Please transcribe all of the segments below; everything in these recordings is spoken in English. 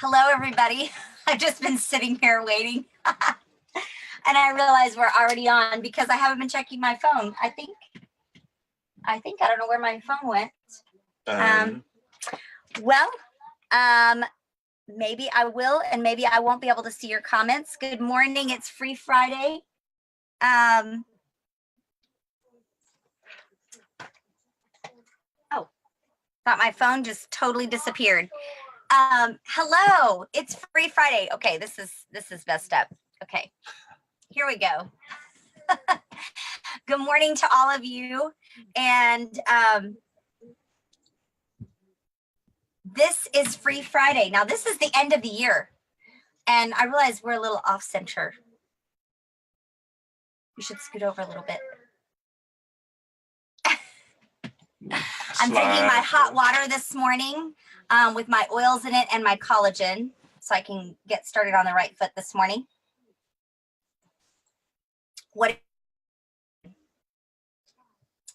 Hello, everybody. I've just been sitting here waiting. And I realize we're already on because I haven't been checking my phone. I think I don't know where my phone went. Maybe I will, and maybe I won't be able to see your comments. Good morning. It's Free Friday. Thought my phone just totally disappeared. Hello, it's Free Friday. Okay, this is messed up. Okay, here we go. Good morning to all of you. And this is Free Friday. Now, this is the end of the year. And I realize we're a little off center. We should scoot over a little bit. I'm taking my hot water this morning with my oils in it and my collagen so I can get started on the right foot this morning.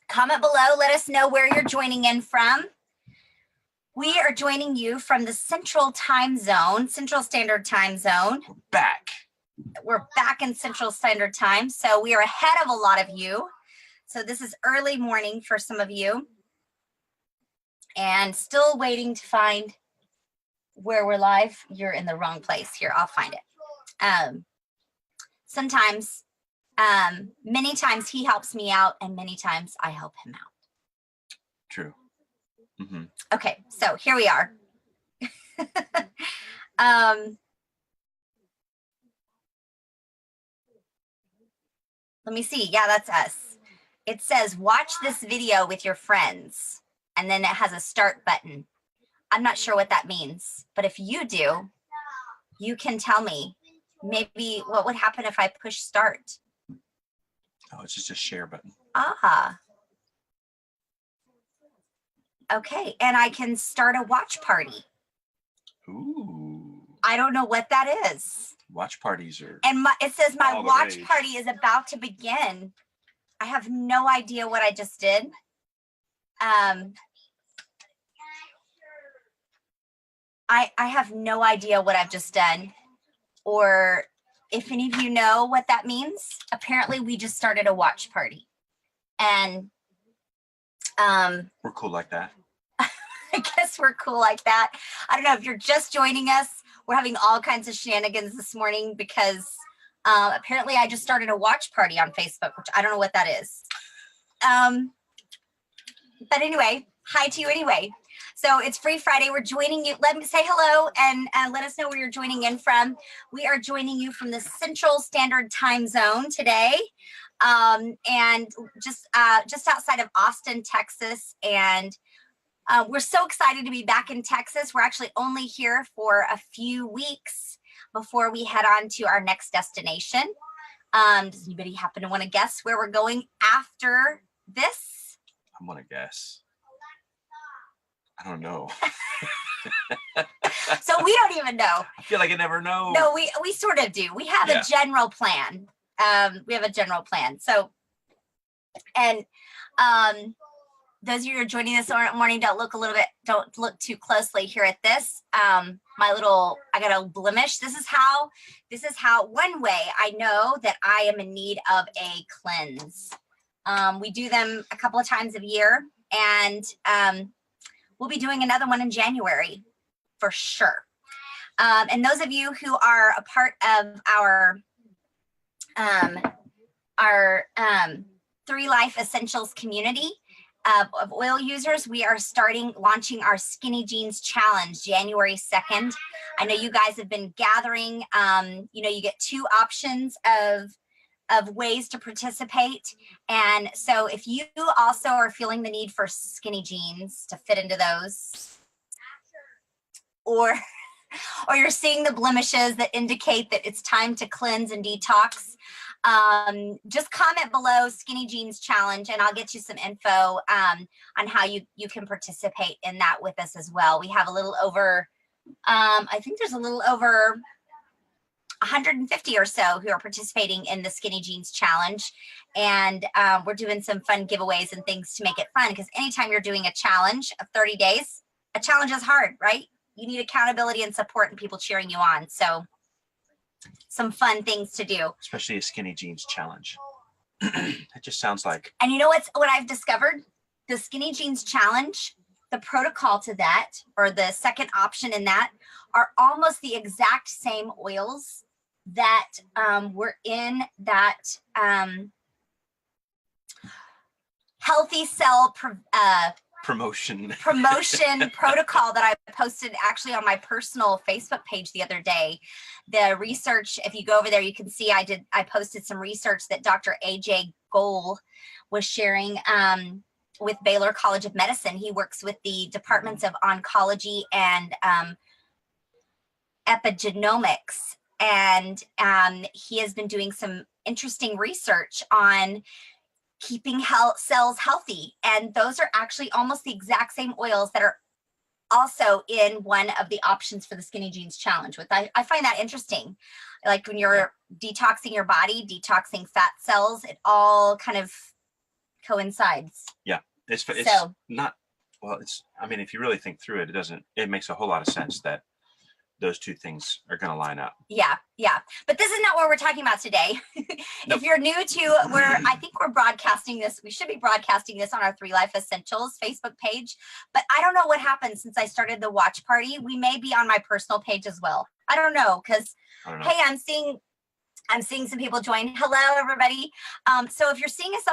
Comment below, let us know where you're joining in from. We are joining you from the Central Standard Time Zone. We're back in Central Standard Time, so we are ahead of a lot of you. So this is early morning for some of you. And still waiting to find where we're live. You're in the wrong place. Here, I'll find it. Sometimes, many times he helps me out, and many times I help him out. True. Mm-hmm. Okay, so here we are. Let me see. Yeah, that's us. It says, watch this video with your friends. And then it has a start button. I'm not sure what that means, but if you do, you can tell me maybe what would happen if I push start. Oh, it's just a share button. Ah. Okay, and I can start a watch party. Ooh. I don't know what that is. Watch parties are. And it says my watch party is about to begin. I have no idea what I just did. I have no idea what I've just done, or if any of you know what that means. Apparently we just started a watch party, and we're cool like that. I guess we're cool like that. I don't know if you're just joining us. We're having all kinds of shenanigans this morning because apparently I just started a watch party on Facebook, which I don't know what that is. But anyway, hi to you anyway. So it's Free Friday. We're joining you. Let me say hello and let us know where you're joining in from. We are joining you from the Central Standard Time Zone today, and just outside of Austin, Texas. And we're so excited to be back in Texas. We're actually only here for a few weeks before we head on to our next destination. Does anybody happen to want to guess where we're going after this? I'm going to guess. I don't know. So we don't even know. I feel like I never know. No, we sort of do. We have a general plan. We have a general plan. So, and those of you who are joining this morning, don't look too closely here at this. I got a blemish. This is how one way I know that I am in need of a cleanse. We do them a couple of times a year, and we'll be doing another one in January for sure. And those of you who are a part of our 3 Life Essentials community of oil users, we are launching our Skinny Jeans Challenge January 2nd. I know you guys have been gathering. You get 2 options of ways to participate. And so if you also are feeling the need for skinny jeans to fit into those, or you're seeing the blemishes that indicate that it's time to cleanse and detox, just comment below Skinny Jeans Challenge and I'll get you some info on how you can participate in that with us as well. We have a little over, I think there's a little over 150 or so who are participating in the Skinny Jeans Challenge. And we're doing some fun giveaways and things to make it fun, because anytime you're doing a challenge of 30 days, a challenge is hard, right? you need accountability and support and people cheering you on. So some fun things to do. Especially a skinny jeans challenge. It just sounds like. And you know what I've discovered? The skinny jeans challenge, the protocol to that, or the second option in that, are almost the exact same oils that were in that healthy cell promotion protocol that I posted actually on my personal Facebook page the other day. The research, if you go over there, you can see I posted some research that Dr. AJ Goal was sharing with Baylor College of Medicine. He works with the departments of oncology and epigenomics. And he has been doing some interesting research on keeping cells healthy. And those are actually almost the exact same oils that are also in one of the options for the Skinny Jeans Challenge. I find that interesting. Like when you're detoxing your body, detoxing fat cells, it all kind of coincides. Yeah, it's not, well, I mean, if you really think through it, it makes a whole lot of sense that those two things are going to line up. Yeah. But this is not what we're talking about today. Nope. If you're new to, I think we're broadcasting this. We should be broadcasting this on our 3 Life Essentials Facebook page. But I don't know what happened since I started the watch party. We may be on my personal page as well. I don't know, because hey, I'm seeing some people join. Hello, everybody. So if you're seeing us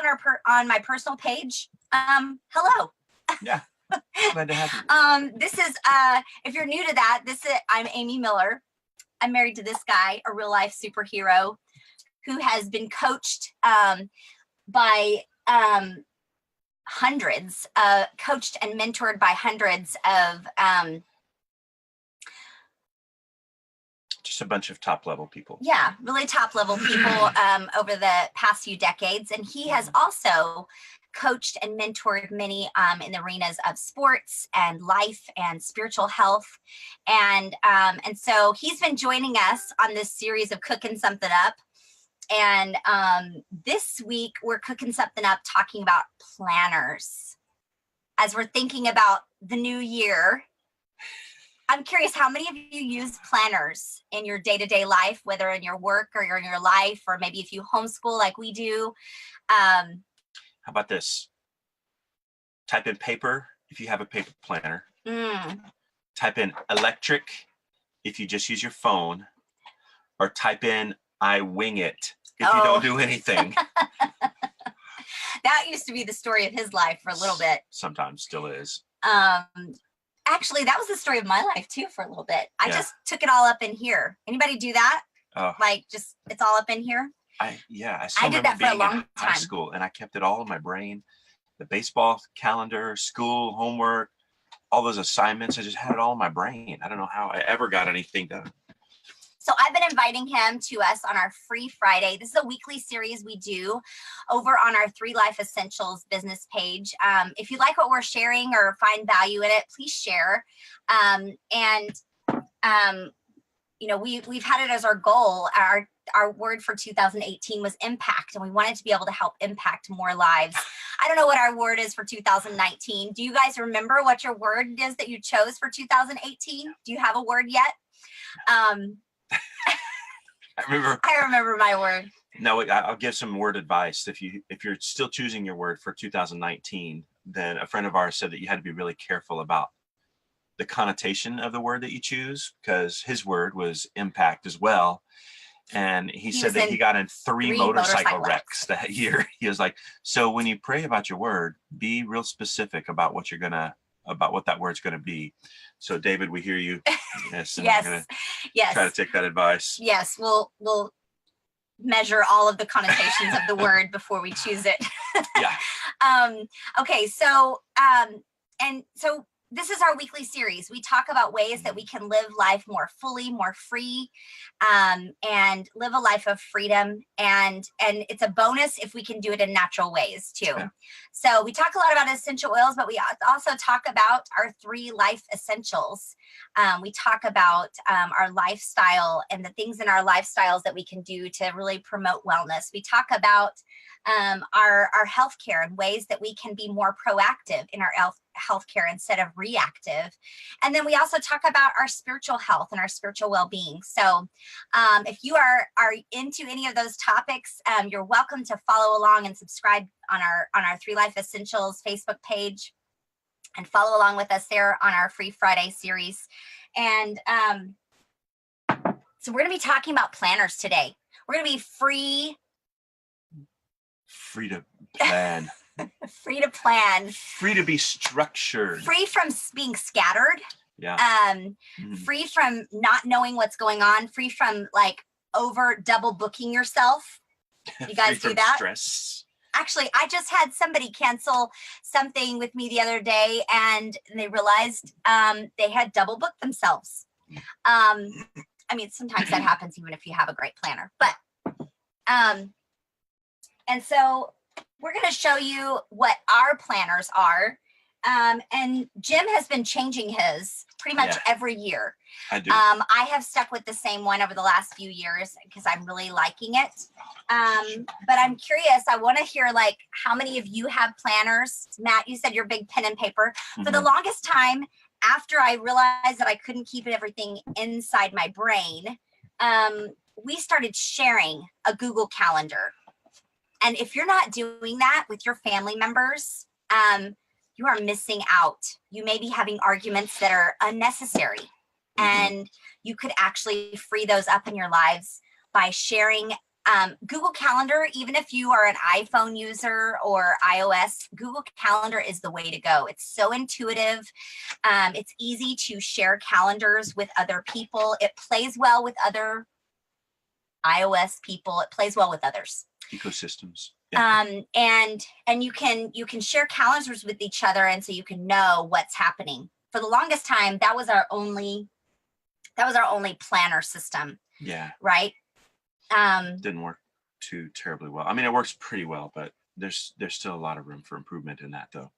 on my personal page, hello. Yeah. Glad to have you. This is if you're new to that, I'm Amy Miller. I'm married to this guy, a real life superhero who has been coached by coached and mentored by hundreds of just a bunch of top level people. Yeah, really top level people over the past few decades. And he has also coached and mentored many in the arenas of sports and life and spiritual health. And so he's been joining us on this series of Cooking Something Up. And this week we're cooking something up talking about planners. As we're thinking about the new year, I'm curious, how many of you use planners in your day-to-day life, whether in your work or in your life, or maybe if you homeschool like we do? How about this? Type in paper if you have a paper planner. Type in electric if you just use your phone, or type in I wing it if you don't do anything. That used to be the story of his life for a little bit. Sometimes still is. Actually, that was the story of my life too for a little bit. I just took it all up in here. Anybody do that? Like just it's all up in here? I did that for a long time. High school, and I kept it all in my brain. The baseball calendar, school, homework, all those assignments. I just had it all in my brain. I don't know how I ever got anything done. So I've been inviting him to us on our Free Friday. This is a weekly series we do over on our 3 Life Essentials business page. If you like what we're sharing or find value in it, please share. You know, we've had it as our goal. Our word for 2018 was impact, and we wanted to be able to help impact more lives. I don't know what our word is for 2019. Do you guys remember what your word is that you chose for 2018? Do you have a word yet? I remember my word. No, I'll give some word advice. If you're still choosing your word for 2019, then a friend of ours said that you had to be really careful about the connotation of the word that you choose, because his word was impact as well. And he said that he got in three motorcycle wrecks that year. He was like, so when you pray about your word, be real specific about what that word's gonna be. So David, we hear you. Yes. Yes. Try to take that advice. Yes. We'll measure all of the connotations of the word before we choose it. Yeah. Okay. So, this is our weekly series. We talk about ways that we can live life more fully, more free, and live a life of freedom. And it's a bonus if we can do it in natural ways too. Yeah. So we talk a lot about essential oils, but we also talk about our 3 life essentials. We talk about our lifestyle and the things in our lifestyles that we can do to really promote wellness. We talk about our healthcare and ways that we can be more proactive in our healthcare instead of reactive. And then we also talk about our spiritual health and our spiritual well-being. So if you are into any of those topics, you're welcome to follow along and subscribe on our 3 Life Essentials Facebook page, and follow along with us there on our Free Friday series. And so we're going to be talking about planners today. We're going to be free to plan. Free to plan. Free to be structured. Free from being scattered. Yeah. Free from not knowing what's going on. Free from like double booking yourself. You guys do that? Stress. Actually, I just had somebody cancel something with me the other day, and they realized they had double booked themselves. I mean, sometimes that happens even if you have a great planner. But and so we're going to show you what our planners are. And Jim has been changing his pretty much every year. I do. I have stuck with the same one over the last few years because I'm really liking it. But I'm curious, I want to hear like how many of you have planners? Matt, you said you're big pen and paper. For the longest time, after I realized that I couldn't keep everything inside my brain, we started sharing a Google Calendar. And if you're not doing that with your family members, you are missing out. You may be having arguments that are unnecessary, and you could actually free those up in your lives by sharing Google Calendar. Even if you are an iPhone user or iOS, Google Calendar is the way to go. It's so intuitive. It's easy to share calendars with other people. It plays well with other iOS people. It plays well with others. Ecosystems. And you can share calendars with each other, and so you can know what's happening. For the longest time, that was our only planner system. Yeah. Right. Didn't work too terribly well. I mean, it works pretty well, but there's still a lot of room for improvement in that, though.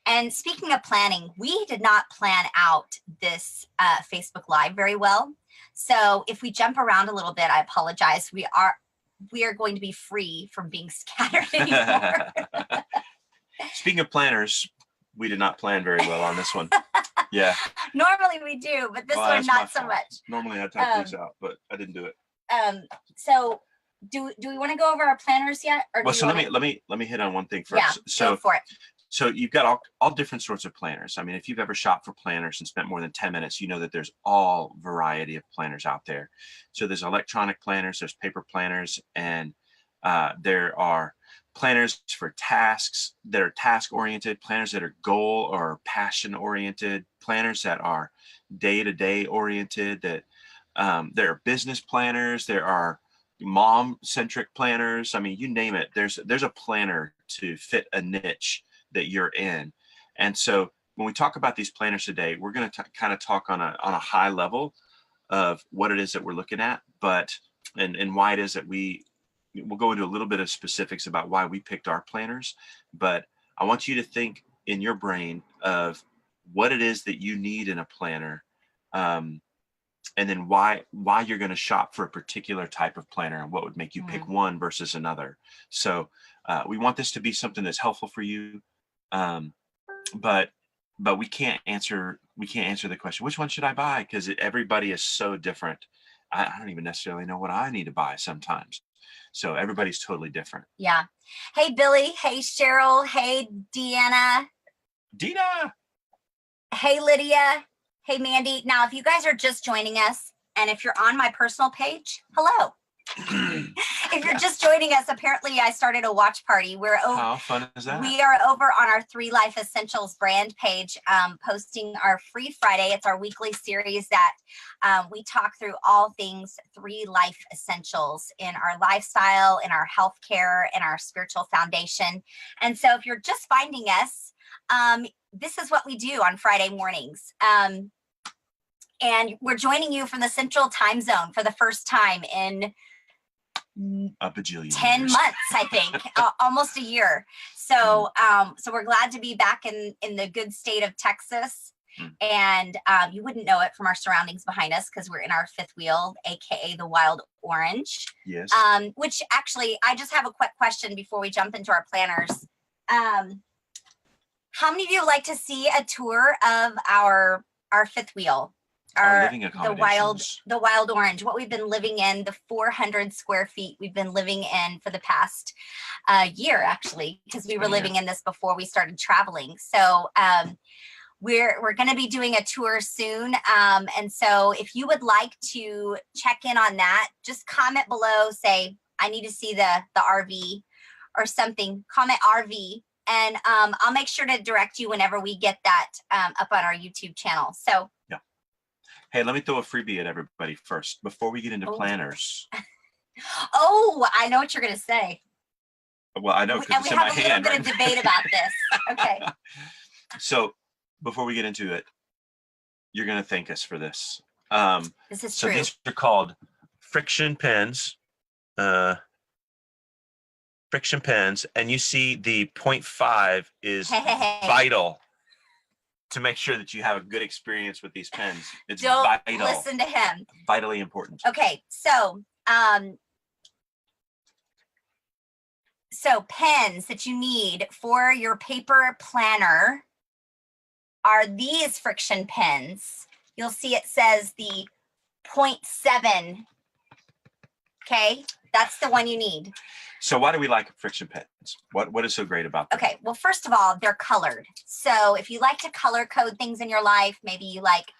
And speaking of planning, we did not plan out this Facebook Live very well. So if we jump around a little bit, I apologize. We are going to be free from being scattered anymore. Speaking of planners, we did not plan very well on this one. Yeah. Normally we do, but this one not so much. Normally I type things out, but I didn't do it. So do we want to go over our planners yet? Or well, so let me hit on one thing first. Yeah, so go for it. So you've got all different sorts of planners. I mean, if you've ever shopped for planners and spent more than 10 minutes, you know that there's all variety of planners out there. So there's electronic planners, there's paper planners, and there are planners for tasks that are task-oriented, planners that are goal or passion-oriented, planners that are day-to-day oriented, that there are business planners, there are mom-centric planners. I mean, you name it. There's a planner to fit a niche that you're in. And so when we talk about these planners today, we're going to kind of talk on a high level of what it is that we're looking at, but and why it is that we'll go into a little bit of specifics about why we picked our planners. But I want you to think in your brain of what it is that you need in a planner, and then why you're going to shop for a particular type of planner and what would make you pick one versus another. So we want this to be something that's helpful for you. But we can't answer the question, which one should I buy? Because everybody is so different. I don't even necessarily know what I need to buy sometimes. So everybody's totally different. Yeah. Hey, Billy. Hey, Cheryl. Hey, Deanna. Dina. Hey, Lydia. Hey, Mandy. Now, if you guys are just joining us, and if you're on my personal page, hello. If you're just joining us, apparently I started a watch party. How fun is that? We are over on our 3 Life Essentials brand page, posting our Free Friday. It's our weekly series that we talk through all things 3 Life Essentials in our lifestyle, in our healthcare, in our spiritual foundation. And so if you're just finding us, this is what we do on Friday mornings. And we're joining you from the Central Time Zone for the first time in a bajillion 10 years. months, I think, almost a year. So so we're glad to be back in the good state of Texas. And you wouldn't know it from our surroundings behind us because we're in our fifth wheel, aka the Wild Orange. Yes. Which actually, I just have a quick question before we jump into our planners. How many of you would like to see a tour of our fifth wheel? Our living accommodations. The wild orange, what we've been living in, the 400 square feet we've been living in for the past year, actually, because we were living in this before we started traveling. So we're going to be doing a tour soon. And so if you would like to check in on that, just comment below, say, I need to see the RV or something, comment RV. And I'll make sure to direct you whenever we get that up on our YouTube channel. So yeah. Hey, let me throw a freebie at everybody first before we get into planners. Oh, I know what you're going to say. Well, I know, and we have a little bit of debate about this. Okay. So before we get into it, you're going to thank us for this. This is so true. These are called friction pens. Friction pens, and you see the 0.5 is vital to make sure that you have a good experience with these pens. It's Don't vital. Listen to him. Vitally important. Okay, so pens that you need for your paper planner are these friction pens. You'll see it says the 0.7. Okay, that's the one you need. So why do we like friction pens? What is so great about them? Okay, well, first of all, they're colored. So if you like to color code things in your life, maybe you like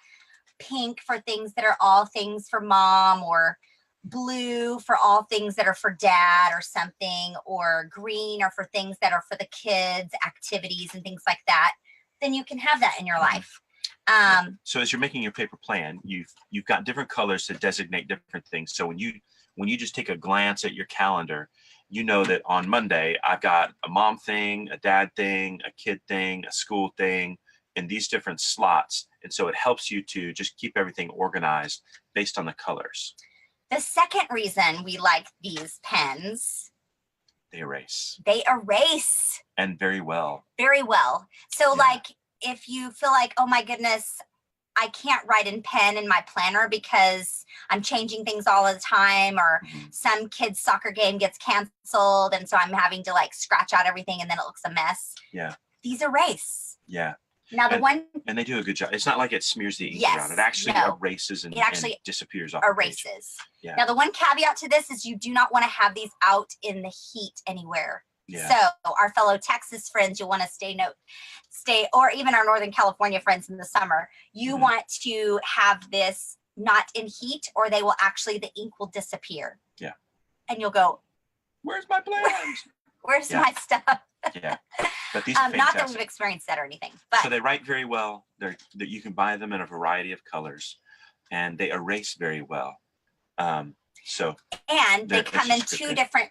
pink for things that are all things for mom, or blue for all things that are for dad or something, or green or for things that are for the kids, activities and things like that, then you can have that in your life. So as you're making your paper plan, you've got different colors to designate different things. So when you just take a glance at your calendar, you know that on Monday, I've got a mom thing, a dad thing, a kid thing, a school thing, in these different slots. And so it helps you to just keep everything organized based on the colors. The second reason we like these pens, they erase. They erase. And very well. Very well. So like, if you feel like, oh my goodness, I can't write in pen in my planner because I'm changing things all the time, or some kid's soccer game gets canceled, and so I'm having to like scratch out everything and then it looks a mess. Yeah. These erase. Yeah. Now and they do a good job. It's not like it smears the ink around. It actually erases and disappears off. Erases. Yeah. Now the one caveat to this is you do not want to have these out in the heat anywhere. Yeah. So our fellow Texas friends, you'll want to stay, or even our Northern California friends in the summer, you want to have this not in heat, or they will actually, the ink will disappear. Yeah. And you'll go, where's my plans? Where's my stuff? Yeah. But these are not that we've experienced that or anything. But so they write very well. That you can buy them in a variety of colors, and they erase very well. And they come in two different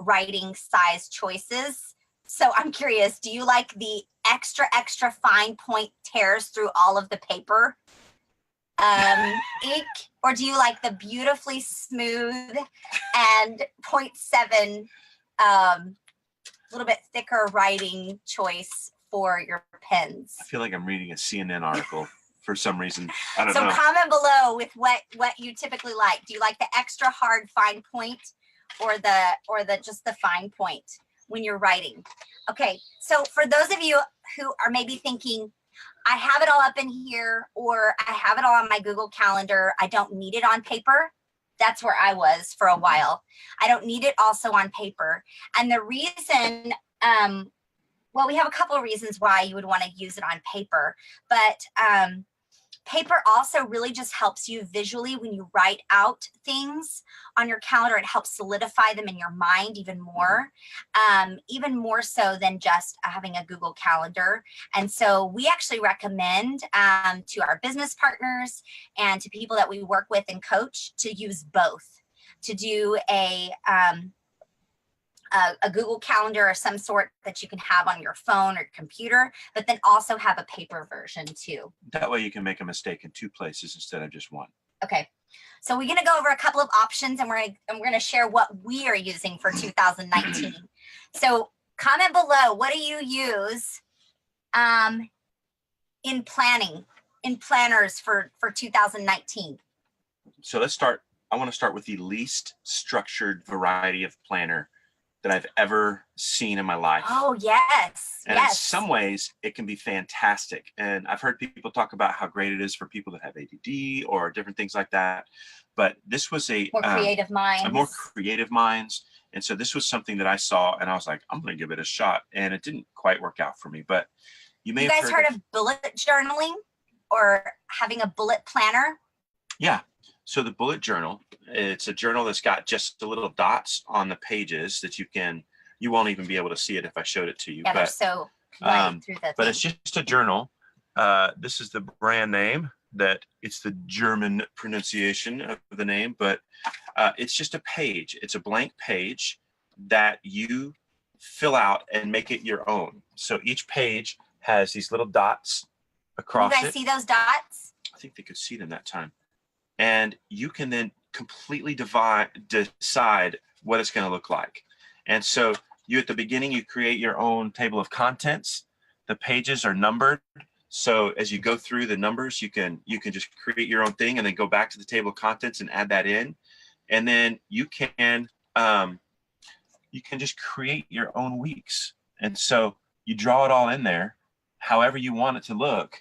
writing size choices. So I'm curious, do you like the extra fine point tears through all of the paper ink, or do you like the beautifully smooth and 0.7 little bit thicker writing choice for your pens? I feel like I'm reading a CNN article for some reason. I don't know. So comment below with what you typically like. Do you like the extra hard fine point, or the just the fine point when you're writing? Okay, so for those of you who are maybe thinking, I have it all up in here, or I have it all on my Google Calendar, I don't need it on paper. That's where I was for a while. I don't need it also on paper. And the reason, well, we have a couple of reasons why you would want to use it on paper, but paper also really just helps you visually when you write out things on your calendar. It helps solidify them in your mind even more so than just having a Google Calendar. And so we actually recommend to our business partners and to people that we work with and coach to use both, to do a Google Calendar or some sort that you can have on your phone or computer, but then also have a paper version too. That way you can make a mistake in two places instead of just one. Okay, so we're going to go over a couple of options, and we're going to share what we are using for 2019. So comment below, what do you use in planners for 2019? So let's start. I want to start with the least structured variety of planner that I've ever seen in my life. Oh, yes. And in some ways, it can be fantastic. And I've heard people talk about how great it is for people that have ADD or different things like that. But this was more creative minds. More creative minds. And so this was something that I saw, and I was like, I'm going to give it a shot. And it didn't quite work out for me. But you guys heard of bullet journaling or having a bullet planner? Yeah. So the bullet journal, it's a journal that's got just the little dots on the pages that you won't even be able to see it if I showed it to you. Yeah, they're so light through the thing. But it's just a journal. This is the brand name. That it's the German pronunciation of the name, but it's just a page. It's a blank page that you fill out and make it your own. So each page has these little dots across it. You guys see those dots? I think they could see them that time. And you can then completely decide what it's going to look like. And so at the beginning, you create your own table of contents. The pages are numbered. So as you go through the numbers, you can just create your own thing and then go back to the table of contents and add that in. And then you can just create your own weeks. And so you draw it all in there, however you want it to look.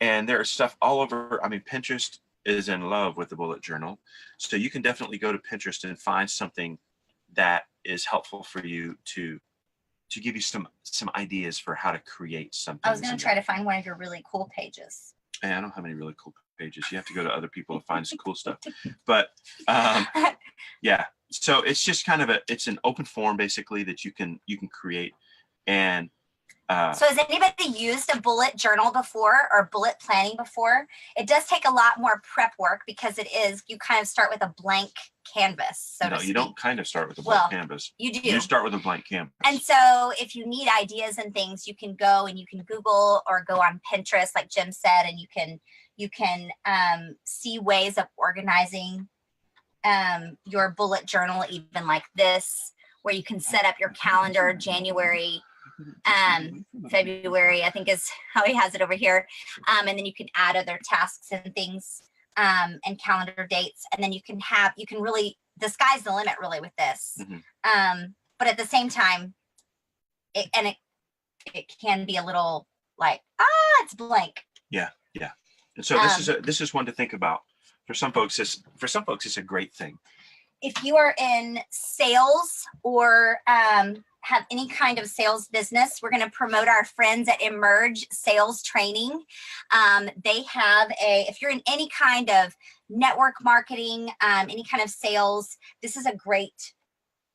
And there is stuff all over. I mean, Pinterest is in love with the bullet journal. So you can definitely go to Pinterest and find something that is helpful for you to give you some ideas for how to create something. I was going to try to find one of your really cool pages. Hey, I don't have any really cool pages. You have to go to other people to find some cool stuff. But yeah, so it's just kind of it's an open form basically that you can create. And so has anybody used a bullet journal before or bullet planning before? It does take a lot more prep work because you kind of start with a blank canvas. So no, you don't kind of start with a blank canvas. You do. You start with a blank canvas. And so if you need ideas and things, you can go and you can Google or go on Pinterest, like Jim said, and you can see ways of organizing your bullet journal, even like this, where you can set up your calendar, January, February, I think is how he has it over here. And then you can add other tasks and things and calendar dates. And then you can really, the sky's the limit really with this. But at the same time, it can be a little like, it's blank. Yeah. And so this is one to think about. For some folks, it's a great thing. If you are in sales or have any kind of sales business, we're going to promote our friends at Emerge Sales Training. They have if you're in any kind of network marketing, any kind of sales, this is a great,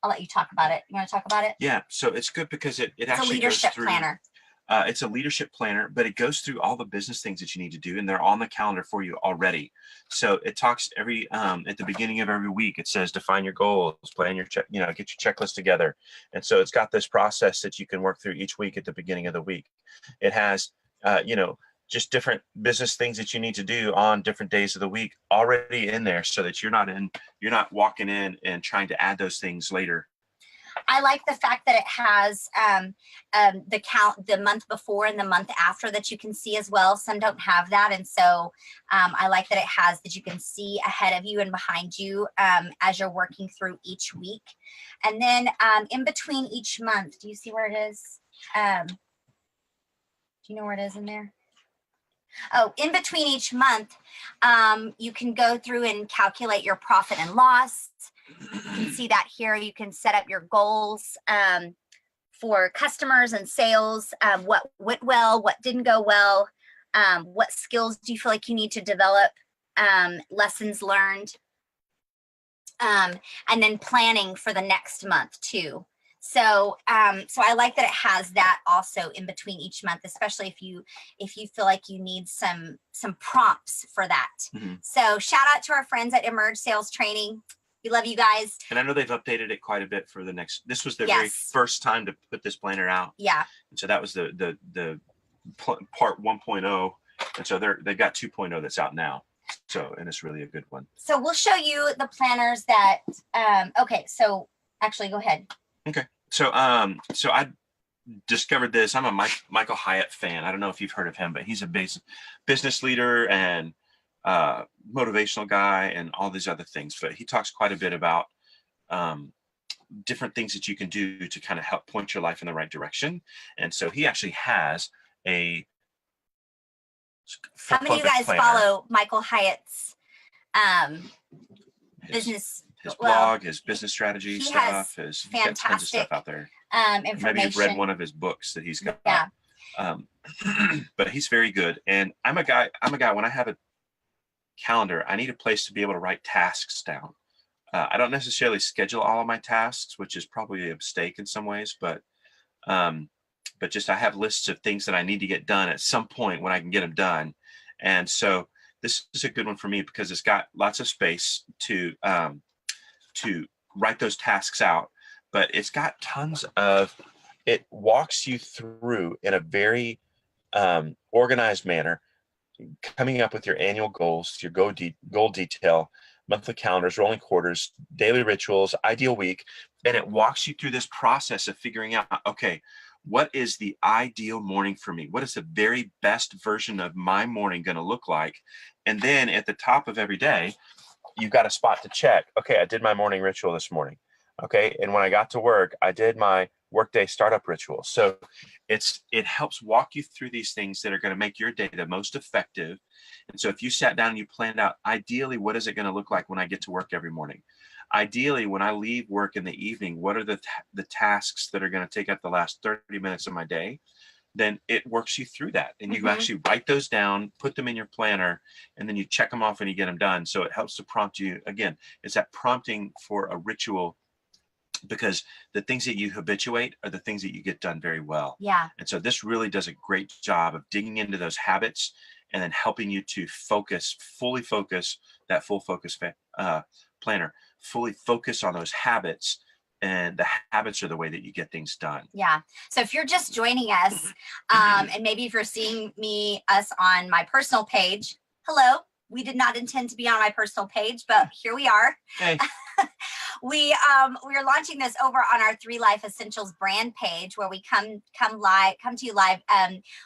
I'll let you talk about it. You want to talk about it? Yeah, so it's good because it's actually a leadership planner. It's a leadership planner, but it goes through all the business things that you need to do, and they're on the calendar for you already. So it talks at the beginning of every week. It says define your goals, plan your get your checklist together, and so it's got this process that you can work through each week at the beginning of the week. It has just different business things that you need to do on different days of the week already in there, so that you're not walking in and trying to add those things later. I like the fact that it has the month before and the month after that you can see as well. Some don't have that. And so I like that it has that you can see ahead of you and behind you as you're working through each week. And then in between each month, do you see where it is? Do you know where it is in there? Oh, in between each month, you can go through and calculate your profit and loss. You can see that here. You can set up your goals for customers and sales, what went well, what didn't go well, what skills do you feel like you need to develop, lessons learned, and then planning for the next month too. So I like that it has that also in between each month, especially if you feel like you need some prompts for that. So shout out to our friends at Emerge Sales Training. We love you guys. And I know they've updated it quite a bit for the next. This was their very first time to put this planner out. Yeah. And so that was the part 1.0, and so they've got 2.0 that's out now. So, and it's really a good one. So we'll show you the planners that. Okay. So actually, go ahead. Okay. So I discovered this. I'm a Michael Hyatt fan. I don't know if you've heard of him, but he's a business leader and motivational guy and all these other things. But he talks quite a bit about different things that you can do to kind of help point your life in the right direction. And so he actually has a How many of you guys planner. follow Michael Hyatt's His business? his Well, blog, his business strategy he stuff, has he's got tons of stuff fantastic out there. information. Maybe you've read one of his books that he's got. Yeah. But he's very good. And I'm a guy, when I have a calendar, I need a place to be able to write tasks down. I don't necessarily schedule all of my tasks, which is probably a mistake in some ways, but just I have lists of things that I need to get done at some point when I can get them done. And so this is a good one for me because it's got lots of space to write those tasks out, but it's got tons of, it walks you through in a very organized manner, coming up with your annual goals, your goal detail, monthly calendars, rolling quarters, daily rituals, ideal week. And it walks you through this process of figuring out, okay, what is the ideal morning for me? What is the very best version of my morning going to look like? And then at the top of every day, you've got a spot to check. Okay, I did my morning ritual this morning. Okay, and when I got to work, I did my workday startup ritual. So it helps walk you through these things that are going to make your day the most effective. And so if you sat down and you planned out, ideally, what is it going to look like when I get to work every morning? Ideally, when I leave work in the evening, what are the tasks that are going to take up the last 30 minutes of my day? Then it works you through that. And you actually write those down, put them in your planner, and then you check them off and you get them done. So it helps to prompt you. Again, it's that prompting for a ritual, because the things that you habituate are the things that you get done very well. Yeah. And so this really does a great job of digging into those habits and then helping you to fully focus, that full focus planner, fully focus on those habits. And the habits are the way that you get things done. Yeah. So if you're just joining us, and maybe if you're seeing us on my personal page, hello, we did not intend to be on my personal page, but here we are. Hey. We are launching this over on our 3 Life Essentials brand page, where we come to you live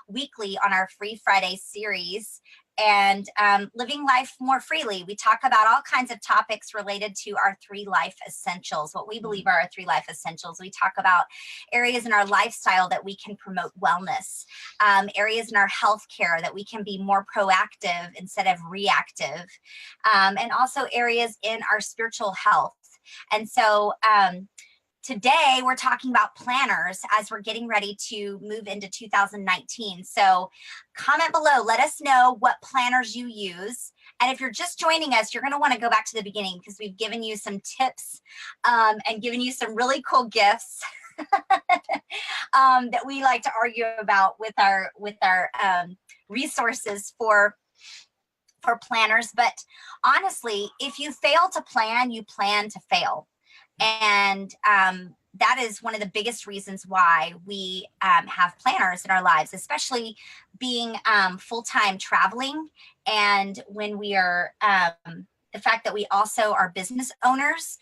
weekly on our Free Friday series, and living life more freely. We talk about all kinds of topics related to our 3 Life Essentials, what we believe are our 3 Life Essentials. We talk about areas in our lifestyle that we can promote wellness, areas in our healthcare that we can be more proactive instead of reactive, and also areas in our spiritual health. And so today we're talking about planners as we're getting ready to move into 2019. So comment below, let us know what planners you use. And if you're just joining us, you're going to want to go back to the beginning, because we've given you some tips and given you some really cool gifts that we like to argue about with our resources for planners. But honestly, if you fail to plan, you plan to fail. And that is one of the biggest reasons why we have planners in our lives, especially being full-time traveling. And when we are, the fact that we also are business owners,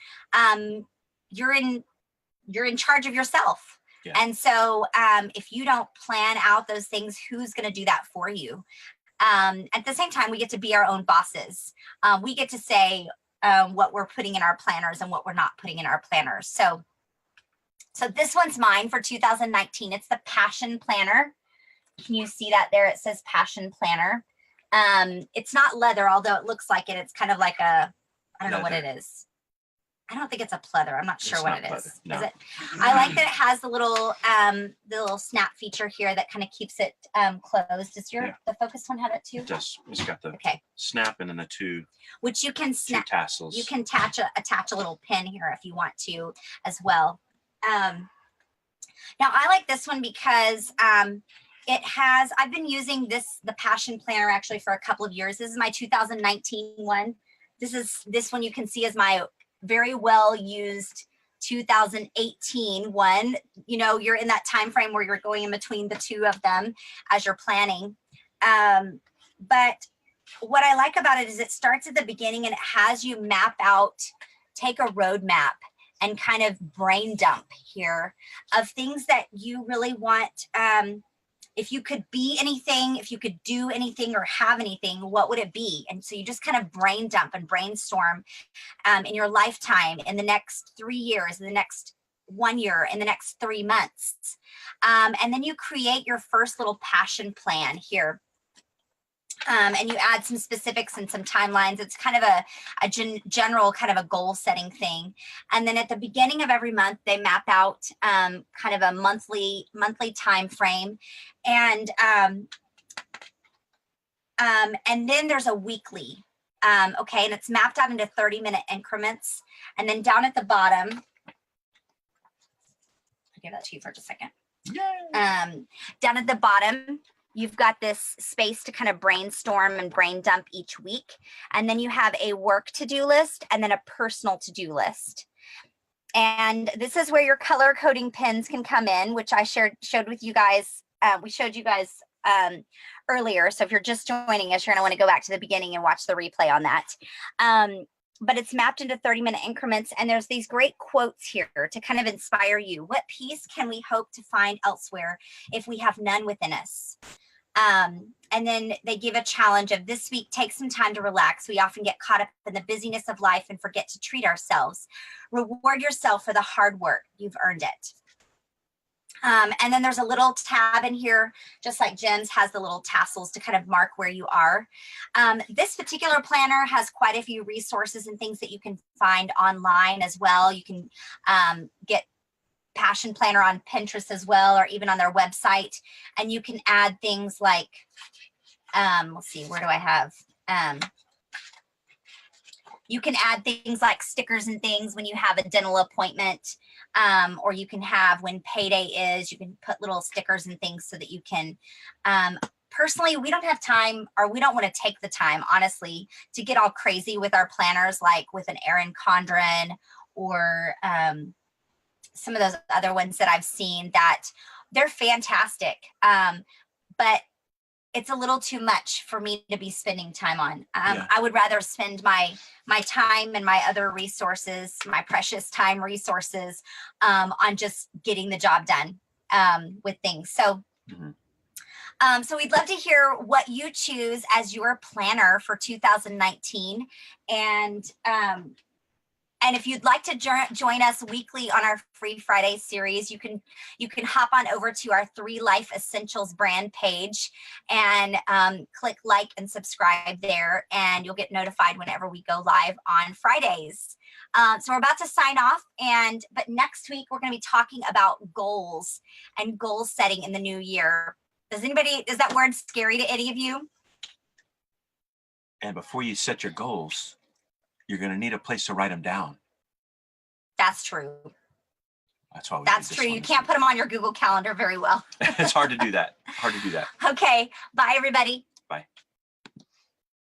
you're in charge of yourself. Yeah. And so if you don't plan out those things, who's going to do that for you? At the same time, we get to be our own bosses. We get to say what we're putting in our planners and what we're not putting in our planners. So this one's mine for 2019. It's the Passion Planner. Can you see that there? It says Passion Planner. It's not leather, although it looks like it. It's kind of like a, I don't know what it is. I don't think it's a pleather. I'm not sure what it is. No. Is it? I like that it has the little snap feature here that kind of keeps it closed. Does the focus one have it too? It does. It's got the snap and then the two, which you can snap. Two tassels. You can attach a little pin here if you want to as well. Now I like this one because it has. I've been using the Passion Planner actually for a couple of years. This is my 2019 one. This one you can see is my very well used 2018 one. You know, you're in that time frame where you're going in between the two of them as you're planning. But what I like about it is it starts at the beginning and it has you map out, take a roadmap and kind of brain dump here of things that you really want if you could be anything, if you could do anything or have anything, what would it be? And so you just kind of brain dump and brainstorm in your lifetime, in the next 3 years, in the next 1 year, in the next 3 months. And then you create your first little passion plan here. And you add some specifics and some timelines. It's kind of a general kind of a goal setting thing. And then at the beginning of every month, they map out kind of a monthly time frame. And then there's a weekly. Okay, and it's mapped out into 30-minute increments. And then down at the bottom, I'll give that to you for just a second. Down at the bottom, you've got this space to kind of brainstorm and brain dump each week. And then you have a work to-do list and then a personal to-do list. And this is where your color coding pins can come in, which I showed with you guys. We showed you guys earlier. So if you're just joining us, you're going to want to go back to the beginning and watch the replay on that. But it's mapped into 30-minute increments. And there's these great quotes here to kind of inspire you. What peace can we hope to find elsewhere if we have none within us? And then they give a challenge of this week, take some time to relax. We often get caught up in the busyness of life and forget to treat ourselves. Reward yourself for the hard work. You've earned it. And then there's a little tab in here, just like Jim's has the little tassels to kind of mark where you are. This particular planner has quite a few resources and things that you can find online as well. You can get Passion Planner on Pinterest as well, or even on their website. And you can add things like, let's see, where do I have? You can add things like stickers and things when you have a dental appointment, or you can have when payday is, you can put little stickers and things so that you can, personally, we don't have time, or we don't want to take the time, honestly, to get all crazy with our planners, like with an Erin Condren or some of those other ones that I've seen that they're fantastic. But it's a little too much for me to be spending time on. I would rather spend my time and my other resources, my precious time resources, on just getting the job done with things. So, so we'd love to hear what you choose as your planner for 2019. And if you'd like to join us weekly on our Free Friday series, you can hop on over to our 3 Life Essentials brand page and click like and subscribe there, and you'll get notified whenever we go live on Fridays. So we're about to sign off, but next week we're going to be talking about goals and goal setting in the new year. Is that word scary to any of you? And before you set your goals, you're going to need a place to write them down. That's true. That's why That's true. You can't put them on your Google Calendar very well. It's hard to do that. Okay. Bye, everybody. Bye.